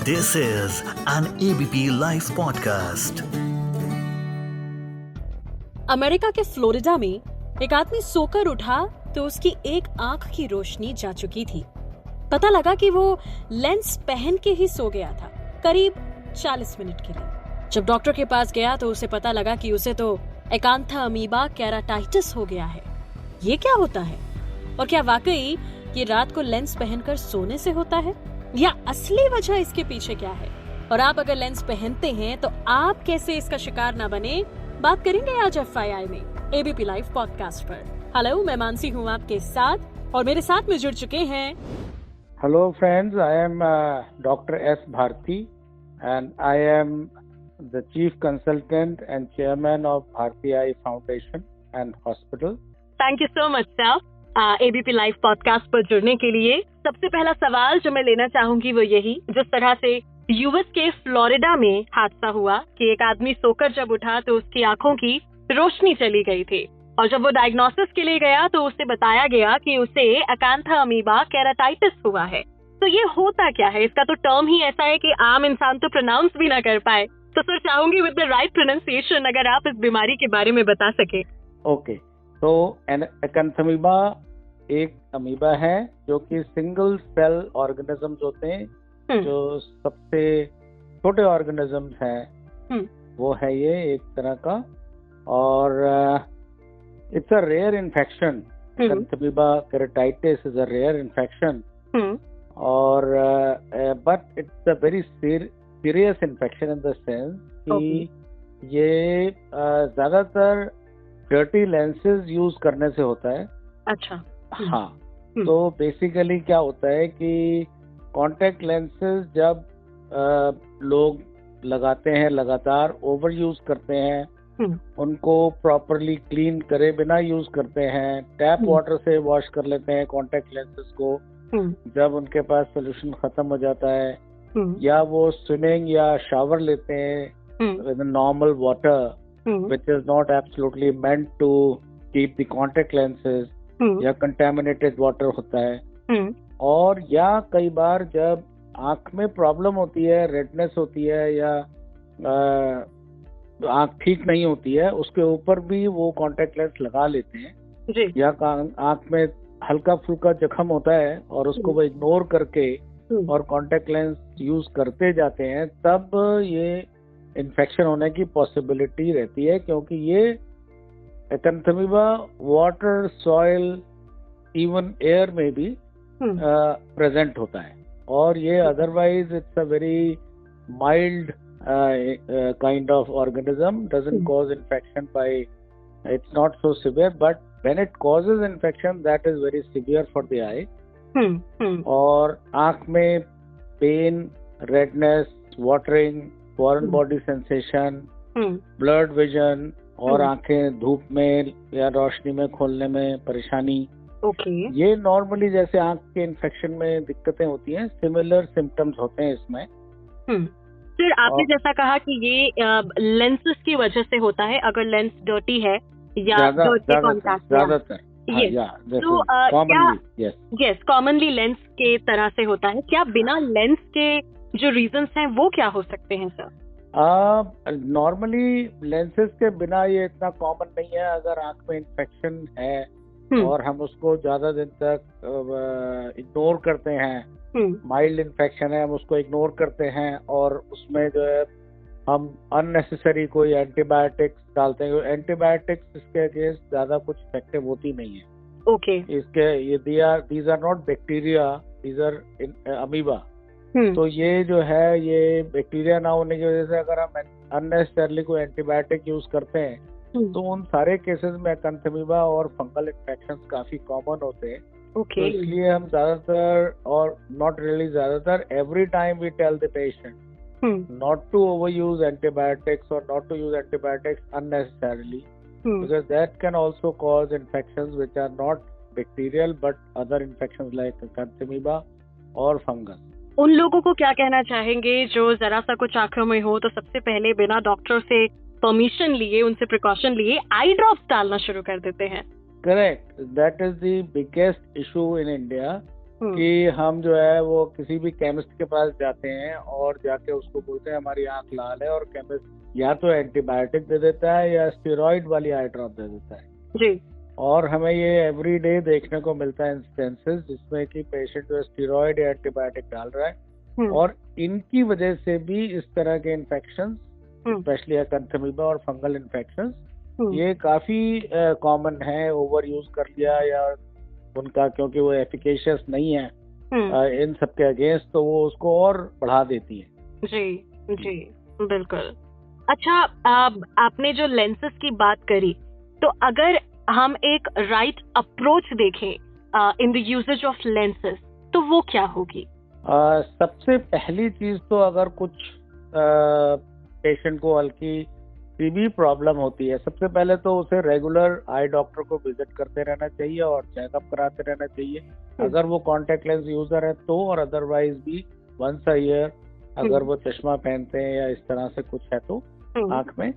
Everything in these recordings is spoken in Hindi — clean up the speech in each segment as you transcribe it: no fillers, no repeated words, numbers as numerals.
This is an ABP Life podcast. America के फ्लोरिडा में एक आदमी सोकर उठा तो उसकी एक आंख की रोशनी जा चुकी थी। पता लगा कि वो लेंस पहन के ही सो गया था, करीब 40 मिनट के लिए। जब डॉक्टर के पास गया तो उसे पता लगा कि उसे तो एकांथा अमीबा केराटाइटिस हो गया है। ये क्या होता है और क्या वाकई ये रात को लेंस पहनकर सोने से होता है, या असली वजह इसके पीछे क्या है? और आप अगर लेंस पहनते हैं तो आप कैसे इसका शिकार ना बने, बात करेंगे आज FYI में एबीपी लाइव पॉडकास्ट पर। हेलो, मैं मानसी हूँ आपके साथ और मेरे साथ में जुड़ चुके हैं। Hello friends, I am doctor S Bharti and I am the chief consultant and chairman of Bharti eye foundation and hospital. Thank you so much sir ABP live podcast पर जुड़ने के लिए। सबसे पहला सवाल जो मैं लेना चाहूंगी वो यही, जिस तरह से यूएस के फ्लोरिडा में हादसा हुआ कि एक आदमी सोकर जब उठा तो उसकी आंखों की रोशनी चली गई थी, और जब वो डायग्नोसिस के लिए गया तो उसे बताया गया कि उसे एकांथा अमीबा केराटाइटिस हुआ है। तो ये होता क्या है? इसका तो टर्म ही ऐसा है कि आम इंसान तो प्रोनाउंस भी ना कर पाए। तो सर, चाहूंगी विद द राइट प्रोनाउंसिएशन अगर आप इस बीमारी के बारे में बता सके। ओके, तो एकांथा अमीबा एक अमीबा है जो कि सिंगल सेल ऑर्गेनिजम्स होते हैं, जो सबसे छोटे ऑर्गेनिजम्स हैं वो है ये एक तरह का, और it's a rare infection. Acantha keratitis is a rare infection, और but it's a very serious infection in the sense कि ये ज्यादातर डर्टी लेंसेज यूज करने से होता है। अच्छा। हाँ, तो बेसिकली क्या होता है कि कॉन्टेक्ट लेंसेज जब लोग लगाते हैं, लगातार ओवर यूज करते हैं, उनको प्रॉपरली क्लीन करे बिना यूज करते हैं, टैप वाटर से वॉश कर लेते हैं कॉन्टेक्ट लेंसेज को जब उनके पास सोल्यूशन खत्म हो जाता है, या वो स्विमिंग या शावर लेते हैं with normal water which is not absolutely meant to keep the contact lenses, या कंटेमिनेटेड वाटर होता है। और या कई बार जब आंख में प्रॉब्लम होती है, रेडनेस होती है, या आंख ठीक नहीं होती है, उसके ऊपर भी वो कॉन्टेक्ट लेंस लगा लेते हैं जी। या आंख में हल्का फुल्का जख्म होता है और उसको वो इग्नोर करके और कॉन्टेक्ट लेंस यूज करते जाते हैं, तब ये इन्फेक्शन होने की पॉसिबिलिटी रहती है, क्योंकि ये acantha amoeba water, soil, even air में भी प्रेजेंट होता है, और ये otherwise it's a very mild kind of organism, doesn't cause infection by, it's not so severe, but when it causes infection that is very severe for the eye. और आंख में pain, redness, watering, foreign body sensation, blurred vision, और आंखें धूप में या रोशनी में खोलने में परेशानी, ये नॉर्मली जैसे आंख के इन्फेक्शन में दिक्कतें होती हैं, सिमिलर सिम्टम्स होते हैं इसमें। सर, आपने जैसा कहा कि ये लेंसेज की वजह से होता है, अगर लेंस डर्टी है या ज्यादातर कॉमनली लेंस के तरह से होता है। क्या बिना लेंस के जो रीजंस हैं वो क्या हो सकते हैं सर? नॉर्मली लेंसेज के बिना ये इतना कॉमन नहीं है। अगर आंख में इन्फेक्शन है और हम उसको ज्यादा दिन तक इग्नोर करते हैं, माइल्ड इन्फेक्शन है, हम उसको इग्नोर करते हैं और उसमें जो है हम अननेसेसरी कोई एंटीबायोटिक्स डालते हैं। एंटीबायोटिक्स इसके अगेंस्ट ज्यादा कुछ इफेक्टिव होती नहीं है। इसके ये these are not bacteria, these are amoeba. तो ये जो है, ये बैक्टीरिया ना होने की वजह से अगर हम अननेसेसरली कोई एंटीबायोटिक यूज करते हैं तो उन सारे केसेस में एकांथा अमीबा और फंगल इन्फेक्शंस काफी कॉमन होते हैं। तो इसलिए हम ज्यादातर, और नॉट रियली ज्यादातर, every time we tell the patient not to overuse antibiotics और not to use antibiotics unnecessarily, because that can also cause infections which are not bacterial but other infections like acanthamoeba और फंगस। उन लोगों को क्या कहना चाहेंगे जो जरा सा कुछ आंखों में हो तो सबसे पहले बिना डॉक्टर से परमिशन लिए, उनसे प्रिकॉशन लिए आई ड्रॉप्स डालना शुरू कर देते हैं? Correct. That is the biggest issue in India. कि हम जो है वो किसी भी केमिस्ट के पास जाते हैं और जाके उसको बोलते हैं हमारी आंख लाल है, और केमिस्ट या तो एंटीबायोटिक दे देता है या स्टेरॉइड वाली आई ड्रॉप दे देता है जी। और हमें ये एवरी डे देखने को मिलता है इंस्टेंसेस जिसमें कि पेशेंट जो स्टेरॉइड या एंटीबायोटिक डाल रहा है, और इनकी वजह से भी इस तरह के इन्फेक्शन, स्पेशली अकैंथोमीबा और फंगल इन्फेक्शन, ये काफी कॉमन है। ओवर यूज कर लिया या उनका, क्योंकि वो एफिकेशियस नहीं है इन सब के अगेंस्ट, तो वो उसको और बढ़ा देती है। जी जी बिल्कुल। अच्छा, आपने जो लेंसेज की बात करी, तो अगर हम एक राइट अप्रोच देखें in the uses of lenses, तो वो क्या होगी? सबसे पहली चीज तो अगर कुछ पेशेंट को हल्की सी भी प्रॉब्लम होती है, सबसे पहले तो उसे रेगुलर आई डॉक्टर को विजिट करते रहना चाहिए और चेकअप कराते रहना चाहिए। अगर वो कॉन्टेक्ट लेंस यूजर है तो, और अदरवाइज भी वंस अ ईयर अगर वो चश्मा पहनते हैं या इस तरह से कुछ है तो आंख में।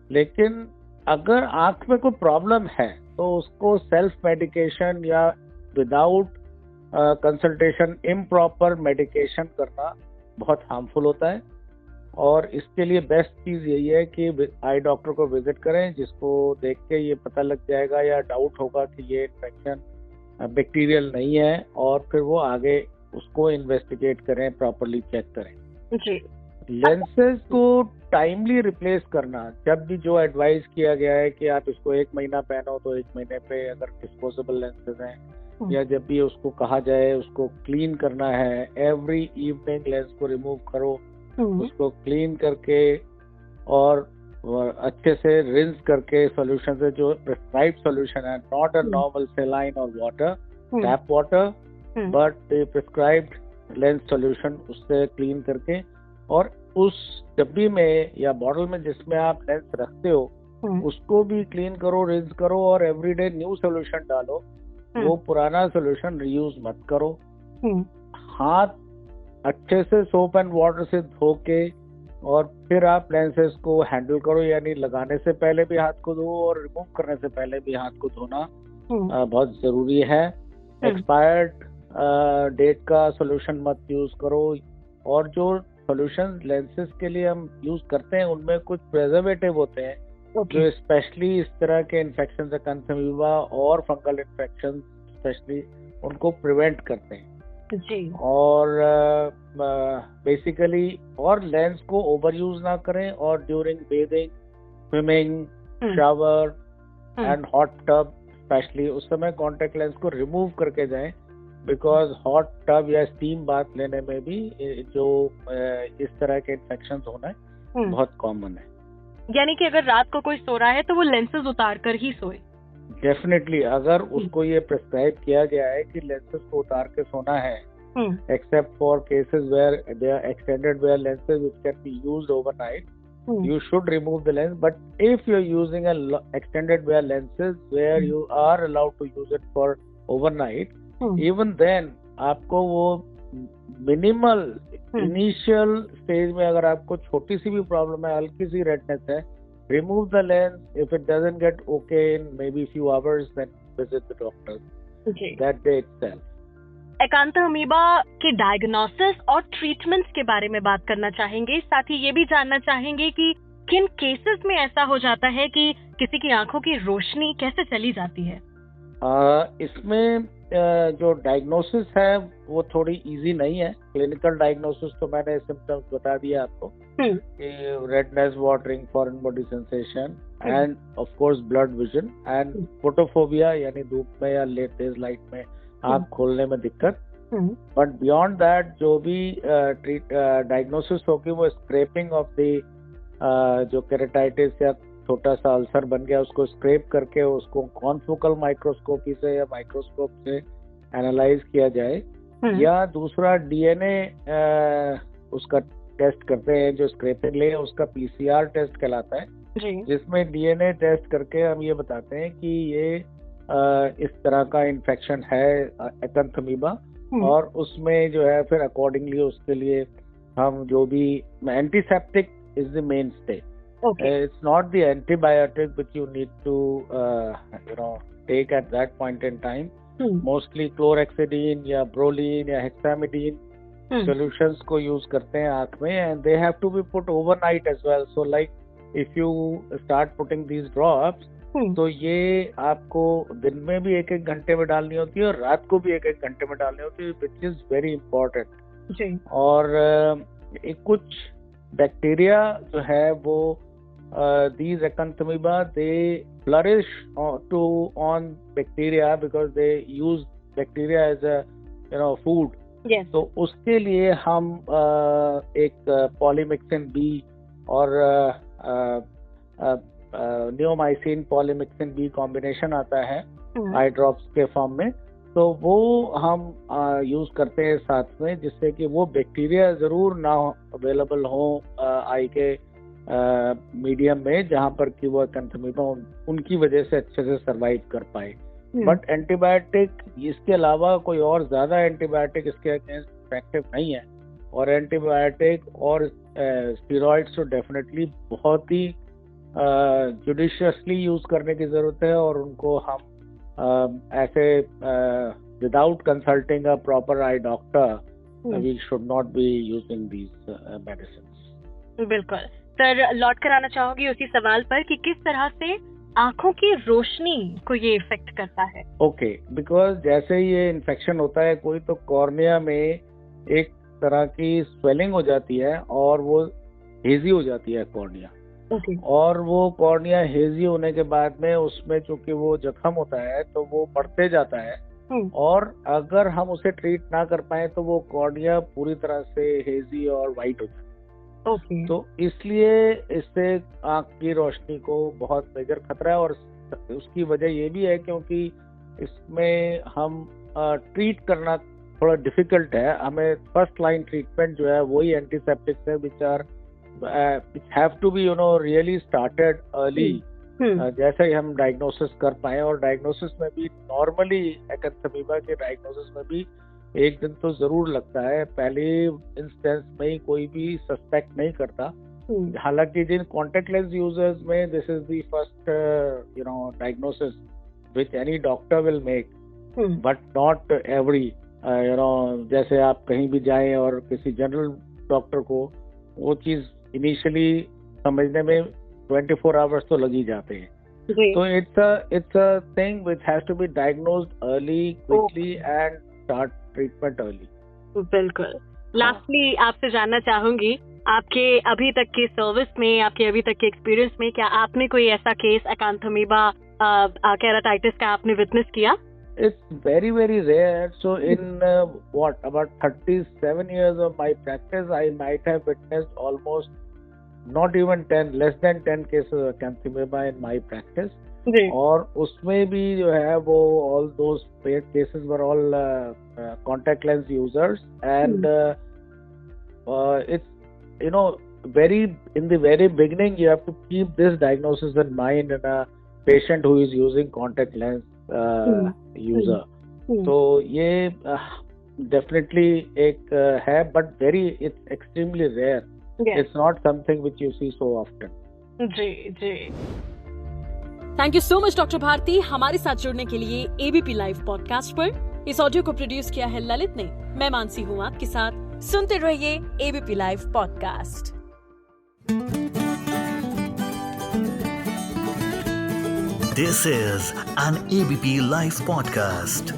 लेकिन अगर आंख में कोई प्रॉब्लम है तो उसको सेल्फ मेडिकेशन या विदाउट कंसल्टेशन इम्प्रॉपर मेडिकेशन करना बहुत हार्मफुल होता है, और इसके लिए बेस्ट चीज यही है कि आई डॉक्टर को विजिट करें, जिसको देख के ये पता लग जाएगा या डाउट होगा कि ये इन्फेक्शन बैक्टीरियल नहीं है, और फिर वो आगे उसको इन्वेस्टिगेट करें, प्रॉपरली चेक करें जी। लेंसेज को टाइमली रिप्लेस करना, जब भी जो एडवाइस किया गया है कि आप इसको 1 महीना पहनो तो 1 महीने पे अगर डिस्पोजेबल लेंसेज हैं, या जब भी उसको कहा जाए उसको क्लीन करना है, एवरी इवनिंग लेंस को रिमूव करो, उसको क्लीन करके और अच्छे से रिंस करके सॉल्यूशन से, जो प्रिस्क्राइब्ड सॉल्यूशन है, नॉट अ नॉर्मल सेलाइन और water, tap water, but prescribed lens solution, उससे क्लीन करके, और उस डब्बी में या बॉटल में जिसमें आप लेंस रखते हो उसको भी क्लीन करो, रिंस करो, और एवरीडे न्यू सॉल्यूशन डालो। वो पुराना सॉल्यूशन रीयूज मत करो। हाथ अच्छे से सोप एंड वाटर से धो के और फिर आप लेंसेज को हैंडल करो, यानी लगाने से पहले भी हाथ को धो और रिमूव करने से पहले भी हाथ को धोना बहुत जरूरी है। एक्सपायर्ड डेट का सॉल्यूशन मत यूज करो, और जो सॉल्यूशन लेंसेज के लिए हम यूज करते हैं उनमें कुछ प्रिजर्वेटिव होते हैं जो स्पेशली इस तरह के इन्फेक्शन, अकैंथोमीबा और फंगल इन्फेक्शन स्पेशली, उनको प्रिवेंट करते हैं जी। और बेसिकली और लेंस को ओवर यूज ना करें, और during bathing, swimming, shower and hot tub specially उस समय कॉन्टेक्ट लेंस को रिमूव करके जाएं, बिकॉज हॉट टब या स्टीम बाथ लेने में भी जो इस तरह के इन्फेक्शन होना है बहुत कॉमन है। यानी कि अगर रात को कोई सो रहा है तो वो लेंसेज उतार कर ही सोए? डेफिनेटली, अगर उसको ये प्रिस्क्राइब किया गया है कि लेंसेज को उतार के सोना है, except for cases where they are extended wear lenses which can be used overnight, you should remove the lens. But if you're using a extended wear lenses where you are allowed to use it for overnight, even then आपको वो मिनिमल इनिशियल स्टेज में अगर आपको छोटी सी भी प्रॉब्लम है, हल्की सी रेडनेस है, remove the lens. If it doesn't get okay in maybe few hours, then visit the doctor that day itself. एकांथोमीबा के डायग्नोसिस और ट्रीटमेंट्स के बारे में बात करना चाहेंगे, साथ ही ये भी जानना चाहेंगे कि किन केसेस में ऐसा हो जाता है कि किसी की आंखों की रोशनी कैसे चली जाती है। इसमें जो डायग्नोसिस है वो थोड़ी इजी नहीं है। क्लिनिकल डायग्नोसिस तो मैंने सिम्टम्स बता दिया आपको, redness, watering, foreign body sensation end of course blood vision and photophobia, यानी धूप में या तेज लाइट में आँख खोलने में दिक्कत। बट बियॉन्ड दैट जो भी डायग्नोसिस होगी वो स्क्रैपिंग ऑफ द जो केराटाइटिस या छोटा सा अल्सर बन गया उसको स्क्रैप करके उसको कॉन्फोकल माइक्रोस्कोपी से या माइक्रोस्कोप से एनालाइज किया जाए, या दूसरा डीएनए उसका टेस्ट करते हैं जो स्क्रैपिंग ले, उसका पीसीआर टेस्ट कहलाता है, जिसमें डीएनए टेस्ट करके हम ये बताते हैं कि ये इस तरह का इन्फेक्शन है एकांथोमीबा, और उसमें जो है फिर अकॉर्डिंगली उसके लिए हम जो भी antiseptic is the main stay. It's not the antibiotic which you need to take at that point in time. Mostly chlorhexidine या ब्रोलीन या हेक्सामिडीन सॉल्यूशंस को यूज करते हैं आंख में, and they have to be put overnight as well. So like if you start putting these drops, तो ये आपको दिन में भी 1-1 घंटे में डालनी होती है और रात को भी 1-1 घंटे में डालनी होती है, विच इज वेरी इंपॉर्टेंट. और कुछ बैक्टीरिया जो है वो these acanthamoeba, they flourish on bacteria because they use bacteria as a food. Yes. तो उसके लिए हम एक पॉलीमिक्सिन बी और नियोमाइसिन पॉलीमिक्सिन बी कॉम्बिनेशन आता है आई ड्रॉप्स के फॉर्म में, तो वो हम यूज करते हैं साथ में, जिससे कि वो बैक्टीरिया जरूर ना अवेलेबल हो आई के मीडियम में जहां पर कि वो एकांथमीबा उनकी वजह से अच्छे से सरवाइव कर पाए. बट एंटीबायोटिक इसके अलावा कोई और ज्यादा एंटीबायोटिक इसके अगेंस्ट इफेक्टिव नहीं है, और एंटीबायोटिक और स्टेरॉइड्स तो डेफिनेटली बहुत ही जुडिशियसली यूज करने की जरूरत है, और उनको हम ऐसे without consulting a proper I doctor V should not be using these medicine. बिल्कुल सर, लौट कर आना चाहूंगी उसी सवाल पर कि किस तरह से आंखों की रोशनी को ये इफेक्ट करता है. ओके, बिकॉज जैसे ये इन्फेक्शन होता है कोई, तो कॉर्निया में एक तरह की स्वेलिंग हो जाती है और वो हेजी हो जाती है कॉर्निया. और वो कॉर्निया हेजी होने के बाद में उसमें चूंकि वो जख्म होता है तो वो बढ़ते जाता है, और अगर हम उसे ट्रीट ना कर पाए तो वो कॉर्निया पूरी तरह से हेजी और वाइट हो जाती है. तो इसलिए इससे आंख की रोशनी को बहुत मेजर खतरा है, और उसकी वजह ये भी है क्योंकि इसमें हम ट्रीट करना थोड़ा डिफिकल्ट है. हमें फर्स्ट लाइन ट्रीटमेंट जो है वही एंटीसेप्टिक्स है which have to be really started early, जैसे ही हम डायग्नोसिस कर पाए. और डायग्नोसिस में भी नॉर्मली एकांथमीबा के डायग्नोसिस में भी 1 दिन तो जरूर लगता है. पहले इंस्टेंस में ही कोई भी सस्पेक्ट नहीं करता. हालांकि जिन कॉन्टेक्ट लेंस यूजर्स में this is the first diagnosis which any doctor will make, but not every. जैसे आप कहीं भी जाएं और किसी जनरल डॉक्टर को वो चीज इनिशियली समझने में 24 आवर्स तो लग ही जाते हैं. तो it's a thing which has to be diagnosed early, quickly and start treatment early. बिल्कुल. लास्टली आपसे जानना चाहूंगी, आपके अभी तक के सर्विस में, आपके अभी तक के एक्सपीरियंस में, क्या आपने कोई ऐसा केस एकांथमीबा केराटाइटिस का आपने विटनेस किया? It's very, very rare. So in about 37 years of my practice, I might have witnessed almost not even 10, less than 10 cases of acanthymeba in my practice. और उसमें भी जो है वो all those cases were all contact lens users, and it's very in the very beginning you have to keep this diagnosis in mind in a patient who is using contact lens user. तो ये definitely एक है, but it's extremely rare. It's not something which you see so often. जी. Thank you so much doctor Bharti, हमारे साथ जुड़ने के लिए एबीपी लाइव पॉडकास्ट पर. इस ऑडियो को प्रोड्यूस किया है ललित ने. मैं मानसी हूँ आपके साथ. सुनते रहिए ABP live podcast. This is an ABP Live podcast.